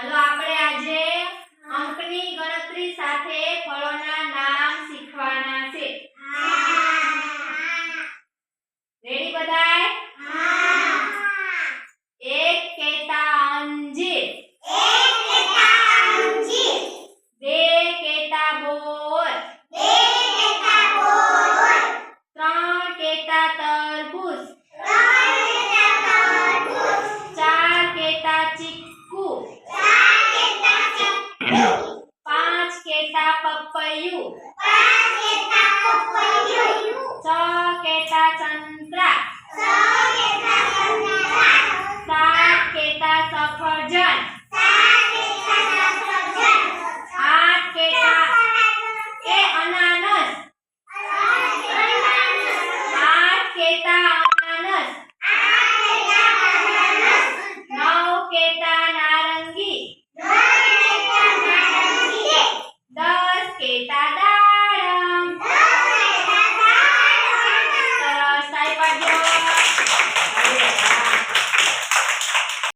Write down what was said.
હાલો આપણે આજે અંકની ગણતરી સાથે ફળોના નામ શીખવાના છે. રેડી બધાય? એક કેતા અંજીર, બે કેતા બોર, ત્રણ કેતા તરબૂચ, ચાર કેતા ચીકુ, પાંચ કેતા પપૈયું,